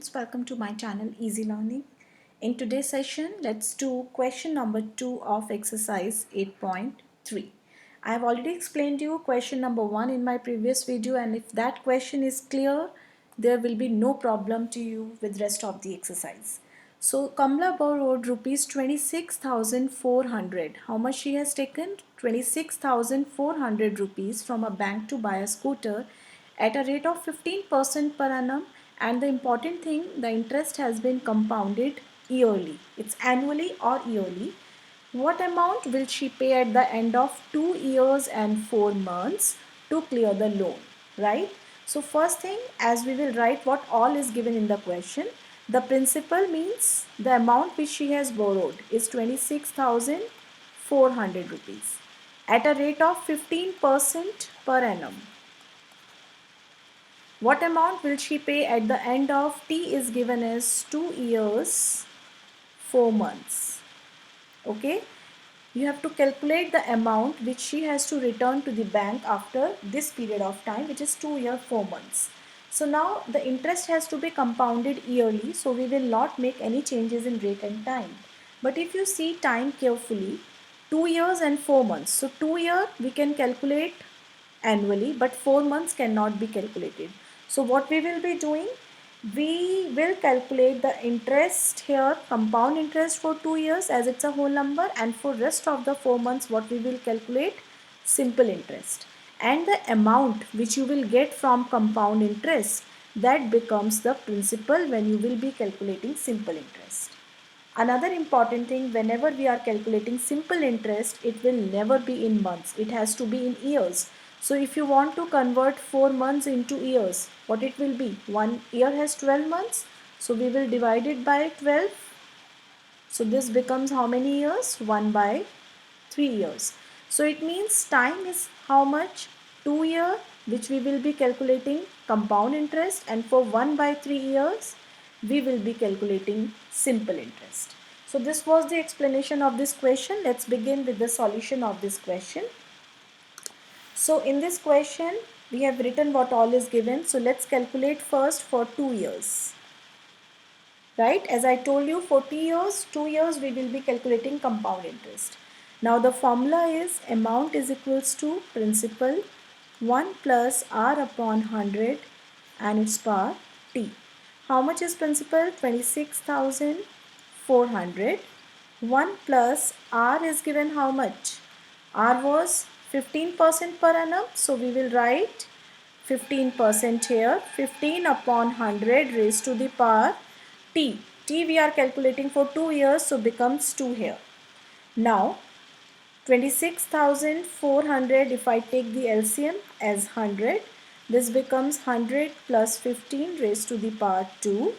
students, welcome to my channel Easy Learning. In today's session, let's do question number 2 of exercise 8.3. I have already explained you question number 1 in my previous video, and if that question is clear, there will be no problem to you with rest of the exercise. So Kamla borrowed rupees 26,400. How much she has taken? 26,400 rupees from a bank to buy a scooter at a rate of 15% per annum, and the important thing, the interest has been compounded yearly. It's annually or yearly. What amount will she pay at the end of 2 years and 4 months to clear the loan, right? So first thing, as we will write what all is given in the question, the principal means the amount which she has borrowed is 26,400 rupees at a rate of 15% per annum. What amount will she pay at the end of T is given as 2 years, 4 months. Okay. You have to calculate the amount which she has to return to the bank after this period of time, which is 2 years, 4 months. So now the interest has to be compounded yearly. So we will not make any changes in rate and time. But if you see time carefully, 2 years and 4 months. So 2 years we can calculate annually, but 4 months cannot be calculated. So what we will be doing, we will calculate the interest here, compound interest for 2 years as it's a whole number, and for rest of the 4 months what we will calculate, simple interest. And the amount which you will get from compound interest, that becomes the principal when you will be calculating simple interest. Another important thing, whenever we are calculating simple interest, it will never be in months. It has to be in years. So if you want to convert 4 months into years, what it will be? 1 year has 12 months. So we will divide it by 12. So this becomes how many years? 1 by 3 years. So it means time is how much? 2 years, which we will be calculating compound interest, and for 1 by 3 years we will be calculating simple interest. So this was the explanation of this question. Let's begin with the solution of this question. So in this question we have written what all is given. So let's calculate first for 2 years. Right, as I told you, for 2 years we will be calculating compound interest. Now the formula is amount is equals to principal 1 plus r upon 100 and its power t. How much is principal? 26,400. 1 plus r is given how much? R was 15% per annum. So we will write 15% here. 15 upon 100 raised to the power t. T we are calculating for 2 years, so becomes 2 here. Now 26,400, if I take the LCM as 100, this becomes 100 plus 15 raised to the power 2.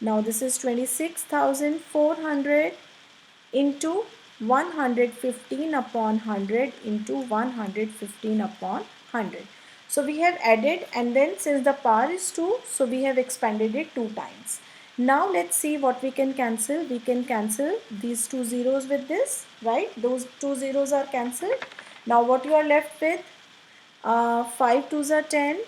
Now this is 26,400 into 115 upon 100 into 115 upon 100. So we have added, and then since the power is 2, so we have expanded it 2 times. Now let's see what we can cancel. We can cancel these 2 zeros with this, right? Those 2 zeros are cancelled. Now what you are left with? 5 2s are 10,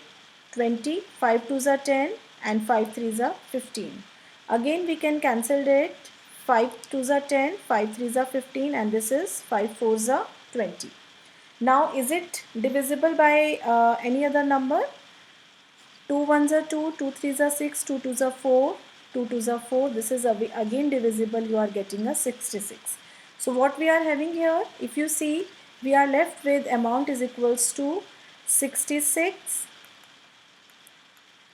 20, 5 2s are 10 and 5 3s are 15. Again we can cancel it. 5 2s are 10, 5 3s are 15, and this is 5 4s are 20. Now is it divisible by any other number? 2 1s are 2, 2 3s are 6, 2 2s are 4, 2 2s are 4. This is again divisible. You are getting a 66. So what we are having here, if you see, we are left with amount is equals to 66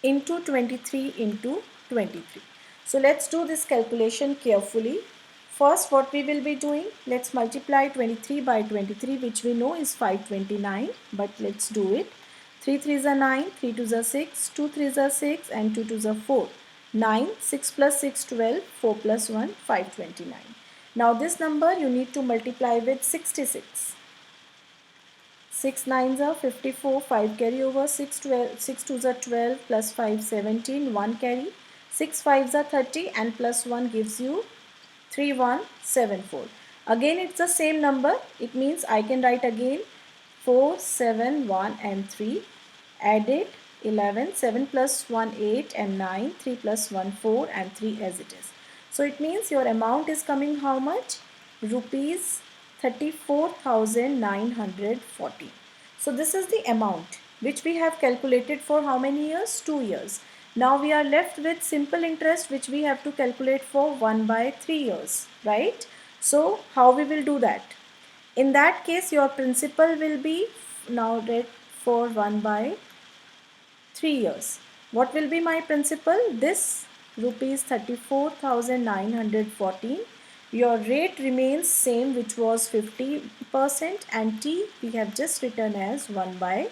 into 23 into 23. So let's do this calculation carefully. First what we will be doing, let's multiply 23 by 23, which we know is 529, but let's do it. 3 3s are 9, 3 2s are 6, 2 3s are 6 and 2 2s are 4. 9, 6 plus 6 12, 4 plus 1 529. Now this number you need to multiply with 66. 6 9s are 54, 5 carry over, 6 2s are 12 plus 5 17, 1 carry, 6 5s are 30 and plus 1 gives you 3174. Again it's the same number. It means I can write again 4 7 1 and 3, add it, 11, 7 plus 1 8 and 9, 3 plus 1 4 and 3 as it is. So it means your amount is coming how much? Rupees 34,940. So this is the amount which we have calculated for how many years? 2 years. Now we are left with simple interest which we have to calculate for 1 by 3 years, right? So how we will do that? In that case your principal will be now read for 1 by 3 years. What will be my principal? This rupees 34,914. Your rate remains same which was 50% and T we have just written as 1 by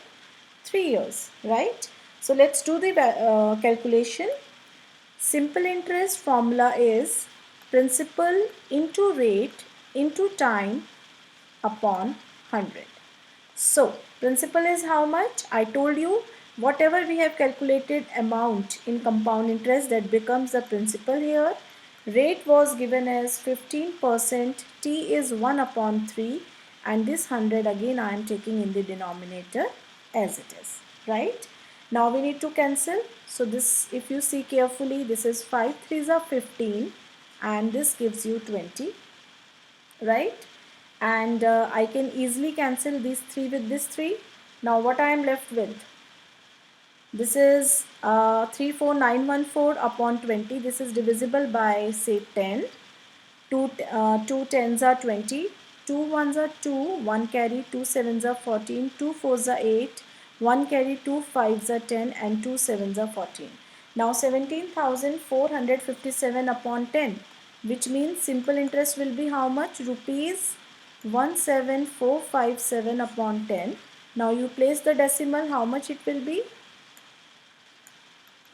3 years, right? So let's do the calculation. Simple interest formula is principal into rate into time upon 100. So, principal is how much? I told you whatever we have calculated amount in compound interest, that becomes the principal here. Rate was given as 15%, T is 1 upon 3 and this 100 again I am taking in the denominator as it is, right? Now we need to cancel. So this, if you see carefully, this is 5 3s are 15 and this gives you 20, right? And I can easily cancel these 3 with this 3. Now what I am left with? This is 34914 upon 20. This is divisible by say 10. 2 tens are 20. 2 ones are 2. 1 carry. 2 sevens are 14. 2 fours are 8. 1 carry. 2 fives are 10 and 2 sevens are 14. Now 17,457 upon 10, which means simple interest will be how much? Rupees 17457 upon 10. Now you place the decimal, how much it will be?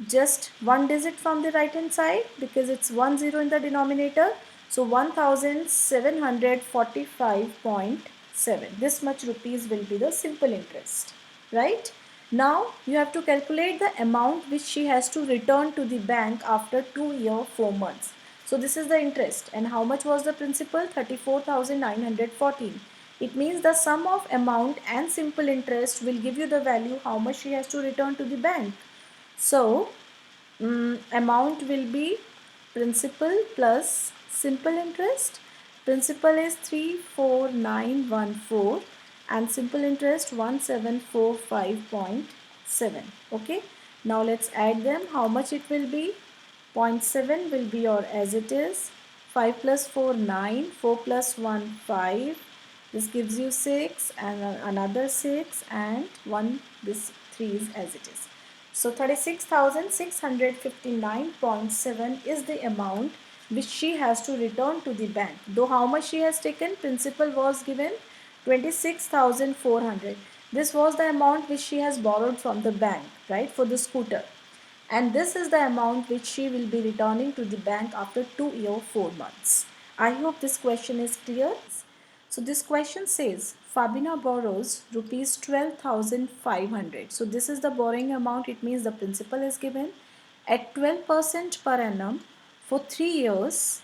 Just one digit from the right hand side because it's 10 in the denominator. So 1745.7. This much rupees will be the simple interest, right? Now you have to calculate the amount which she has to return to the bank after 2 years 4 months. So this is the interest, and how much was the principal? 34,914. It means the sum of amount and simple interest will give you the value how much she has to return to the bank. So amount will be principal plus simple interest. Principal is 34914 and simple interest 1745.7. Okay, now let's add them. How much it will be? 0.7 will be your as it is. 5 plus 4 9, 4 plus 1 5. This gives you 6 and another 6 and 1, this 3 is as it is. So 36,659.7 is the amount which she has to return to the bank. Though how much she has taken? Principal was given 26,400. This was the amount which she has borrowed from the bank, right, for the scooter. And this is the amount which she will be returning to the bank after 2 years 4 months. I hope this question is clear. So this question says Fabina borrows rupees 12,500. So this is the borrowing amount. It means the principal is given at 12% per annum for 3 years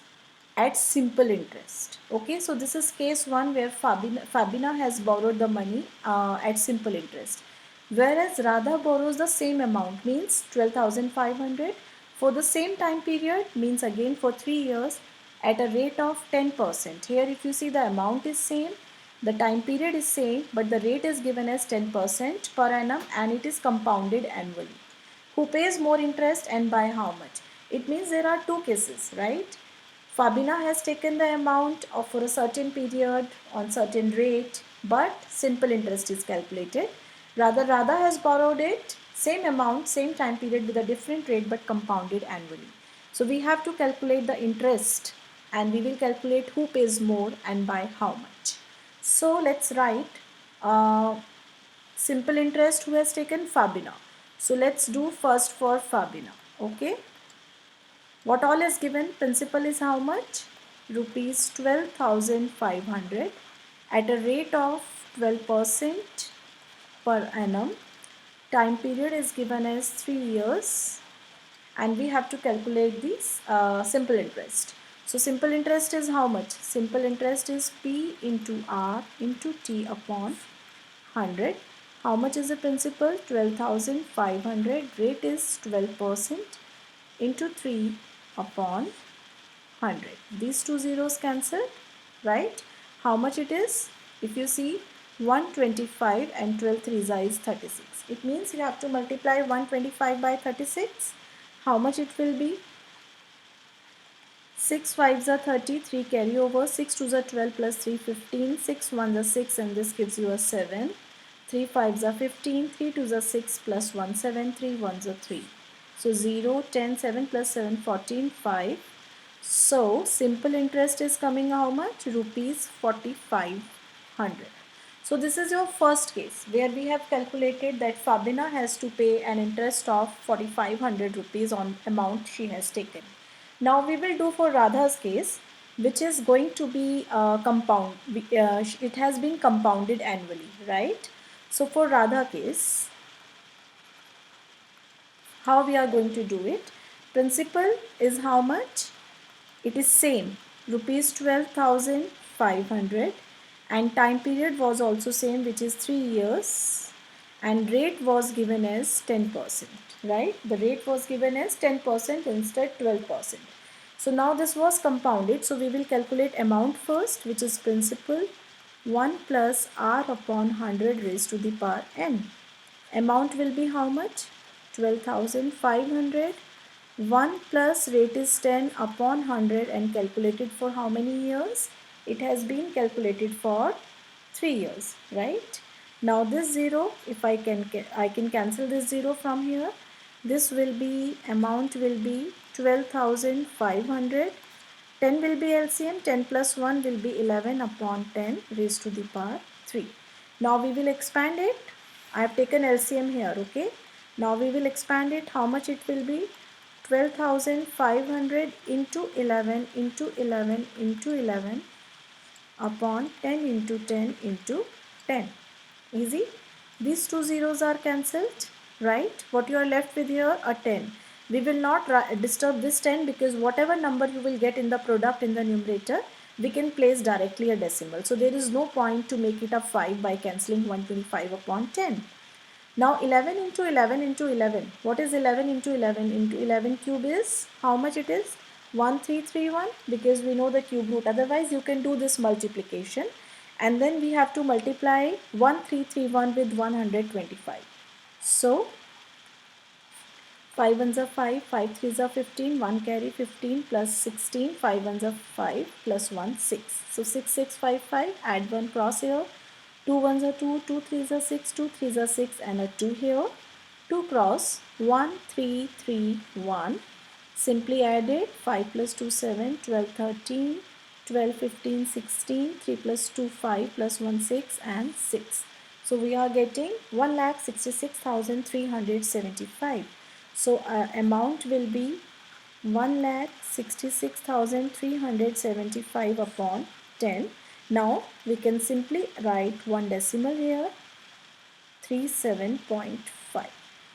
at simple interest. Okay, so this is case 1 where Fabina has borrowed the money at simple interest. Whereas Radha borrows the same amount, means 12,500 for the same time period, means again for 3 years at a rate of 10%. Here if you see, the amount is same, the time period is same, but the rate is given as 10% per annum and it is compounded annually. Who pays more interest and by how much? It means there are 2 cases, right? Fabina has taken the amount for a certain period on certain rate, but simple interest is calculated. Rather, Radha has borrowed it, same amount, same time period with a different rate but compounded annually. So we have to calculate the interest and we will calculate who pays more and by how much. So let's write simple interest who has taken? Fabina. So let's do first for Fabina. Okay. What all is given? Principal is how much? Rupees 12,500 at a rate of 12% per annum. Time period is given as 3 years and we have to calculate this simple interest. So simple interest is how much? Simple interest is P into R into T upon 100. How much is the principal? 12,500. Rate is 12% into 3 upon 100. These two zeros cancel, right? How much it is? If you see, 125 and 12 threes is 36. It means you have to multiply 125 by 36. How much it will be? 6 fives are 30, 3 carry over, 6 twos are 12 plus 3 15, 6 ones are 6 and this gives you a 7. 3 fives are 15, 3 twos are 6 plus 1 7, 3 ones are 3. So 0, 10, 7 plus 7 14, 5. So simple interest is coming how much? Rupees 4500. So this is your first case where we have calculated that Fabina has to pay an interest of 4500 rupees on amount she has taken. Now we will do for Radha's case, which is going to be compound. It has been compounded annually, right? So for Radha case, how we are going to do it? Principal is how much? It is same, rupees 12,500, and time period was also same, which is 3 years, and rate was given as 10%, right? The rate was given as 10% instead 12%. So now this was compounded, so we will calculate amount first, which is principal 1 plus r upon 100 raised to the power n. Amount will be how much? 12,500. 1 plus rate is 10 upon 100 and calculated for how many years? It has been calculated for 3 years, right? Now this 0, if I can cancel this 0 from here. This will be, amount will be 12,500. 10 will be LCM, 10 plus 1 will be 11 upon 10 raised to the power 3. Now we will expand it. I have taken LCM here, okay? Now we will expand it. How much it will be? 12,500 into 11 into 11 into 11 upon 10 into 10 into 10. Easy. These two zeros are cancelled, right? What you are left with here? A 10. We will not disturb this 10 because whatever number you will get in the product in the numerator, we can place directly a decimal. So there is no point to make it a 5 by cancelling 125 upon 10. Now 11 into 11 into 11. What is 11 into 11 into 11 cube is? How much it is? 1331, because we know the cube root. Otherwise you can do this multiplication and then we have to multiply 1331 with 125. So 5 ones are 5, 5 threes are 15, 1 carry 15 plus 16, 5 ones are 5 plus 1 6. So 6655, add 1 cross here. 2 ones are 2, 2 threes are 6, 2 threes are 6 and a 2 here. 2 cross 1 3 3 1. Simply add it. 5 plus 2 7, 12 13, 12 15 16, 3 plus 2 5 plus 1 6 and 6. So we are getting 1,66,375. So amount will be 1,66,375 upon 10. Now we can simply write one decimal here, 37.5.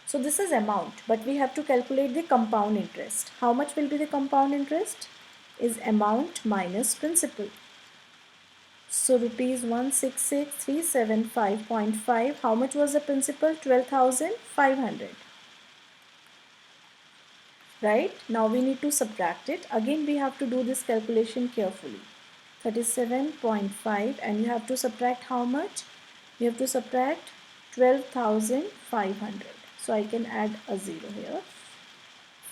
So this is amount, but we have to calculate the compound interest. How much will be the compound interest? Is amount minus principal. So rupees 166,375.5. How much was the principal? 12,500. Right? Now we need to subtract it. Again we have to do this calculation carefully. 37.5, and you have to subtract how much? You have to subtract 12,500. So I can add a 0 here.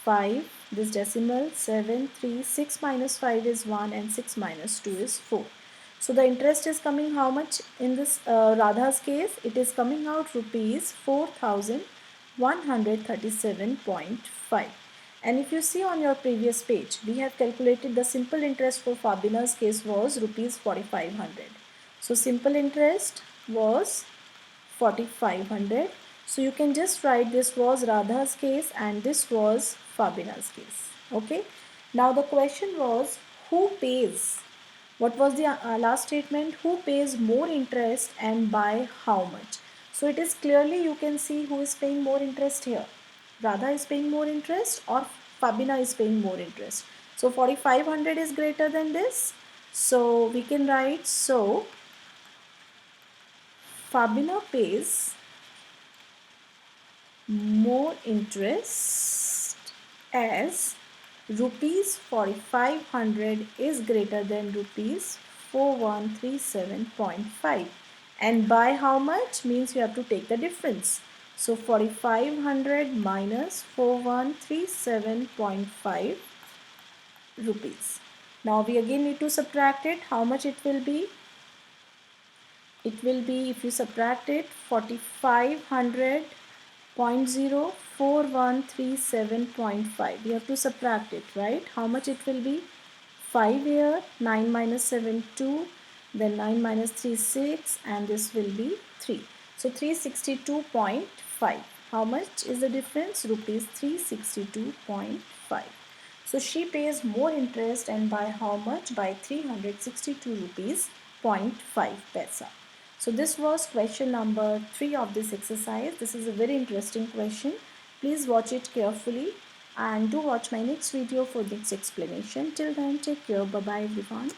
5, this decimal, 7, 3, 6 minus 5 is 1 and 6 minus 2 is 4. So the interest is coming how much in this Radha's case? It is coming out rupees 4,137.5. And if you see on your previous page, we have calculated the simple interest for Fabina's case was rupees 4,500. So simple interest was 4,500. So you can just write this was Radha's case and this was Fabina's case. Okay. Now the question was, who pays? What was the last statement? Who pays more interest and by how much? So it is clearly, you can see who is paying more interest here. Radha is paying more interest or Fabina is paying more interest. So 4,500 is greater than this. So we can write, so Fabina pays more interest as rupees 4500 is greater than rupees 4137.5, and by how much means you have to take the difference. So 4500 minus 4137.5 rupees. Now we again need to subtract it. How much it will be? It will be, if you subtract it, 4500.04137.5. You have to subtract it, right? How much it will be? 5 here, 9 minus 7 2, then 9 minus 3 6, and this will be 3. So 362.5. How much is the difference? Rupees 362.5. So she pays more interest, and by how much? By 362 rupees 0.5 paisa. So this was question number 3 of this exercise. This is a very interesting question. Please watch it carefully and do watch my next video for this explanation. Till then, take care. Bye bye everyone.